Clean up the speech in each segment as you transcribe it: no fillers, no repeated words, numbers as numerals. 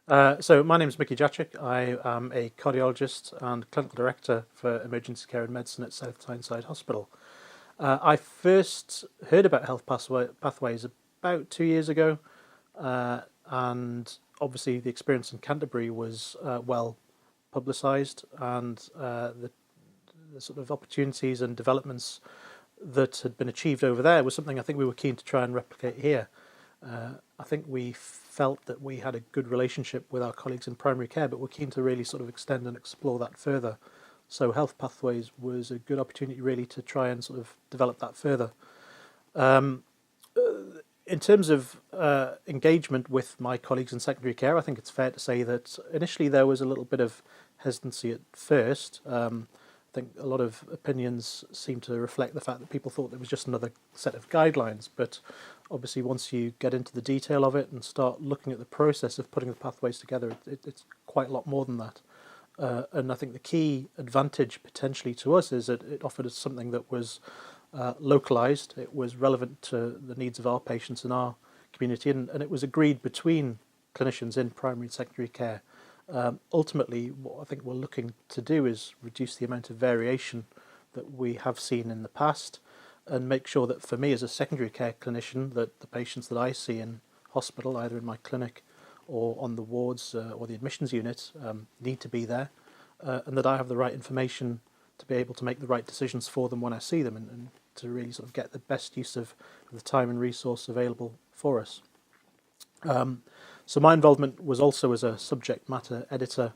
So my name is Mickey Jachuck. I am a cardiologist and clinical director for emergency care and medicine at South Tyneside Hospital. I first heard about Pathways about 2 years ago, and obviously the experience in Canterbury was well publicised, and the sort of opportunities and developments that had been achieved over there was something I think we were keen to try and replicate here. I think we felt that we had a good relationship with our colleagues in primary care, but we're keen to really sort of extend and explore that further. So Health Pathways was a good opportunity really to try and sort of develop that further. Um, in terms of engagement with my colleagues in secondary care, I think it's fair to say that initially there was a little bit of hesitancy at first. I think a lot of opinions seem to reflect the fact that people thought it was just another set of guidelines, but obviously once you get into the detail of it and start looking at the process of putting the pathways together, it's quite a lot more than that. And I think the key advantage potentially to us is that it offered us something that was localized, it was relevant to the needs of our patients in our community, and it was agreed between clinicians in primary and secondary care. Ultimately, what I think we're looking to do is reduce the amount of variation that we have seen in the past and make sure that for me as a secondary care clinician, that the patients that I see in hospital, either in my clinic or on the wards or the admissions unit, need to be there, and that I have the right information to be able to make the right decisions for them when I see them, and to really sort of get the best use of the time and resource available for us. So my involvement was also as a subject matter editor,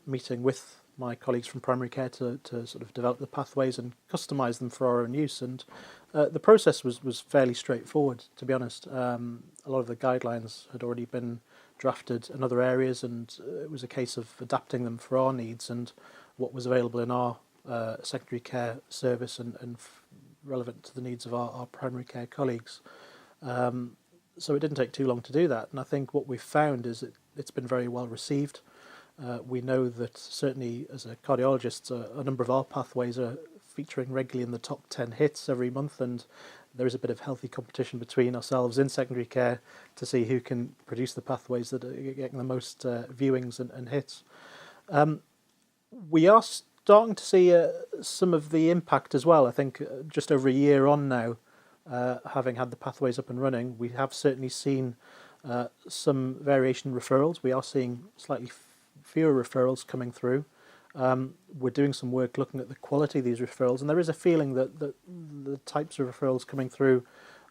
meeting with my colleagues from primary care to sort of develop the pathways and customise them for our own use. And the process was fairly straightforward, to be honest. A lot of the guidelines had already been drafted in other areas, and it was a case of adapting them for our needs and what was available in our secondary care service and relevant to the needs of our primary care colleagues. So it didn't take too long to do that, and I think what we've found is it's been very well received. We know that certainly as a cardiologist, a number of our pathways are featuring regularly in the top 10 hits every month, and there is a bit of healthy competition between ourselves in secondary care to see who can produce the pathways that are getting the most viewings and hits. We are starting to see some of the impact as well. I think just over a year on now, having had the pathways up and running, we have certainly seen some variation in referrals. We are seeing slightly fewer referrals coming through. We're doing some work looking at the quality of these referrals, and there is a feeling that the types of referrals coming through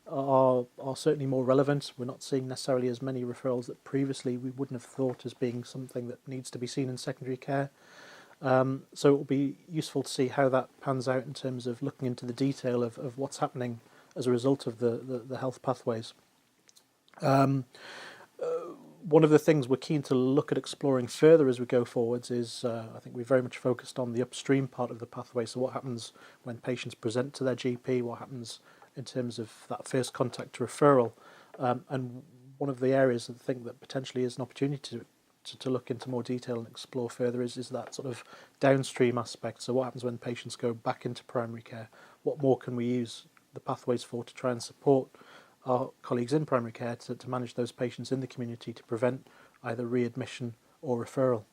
are certainly more relevant. We're not seeing necessarily as many referrals that previously we wouldn't have thought as being something that needs to be seen in secondary care. So it will be useful to see how that pans out in terms of looking into the detail of what's happening as a result of the health pathways. One of the things we're keen to look at exploring further as we go forwards is, I think we're very much focused on the upstream part of the pathway. So what happens when patients present to their GP, what happens in terms of that first contact to referral. And one of the areas I think that potentially is an opportunity to look into more detail and explore further is that sort of downstream aspect. So what happens when patients go back into primary care? What more can we use the pathways for to try and support our colleagues in primary care to manage those patients in the community to prevent either readmission or referral?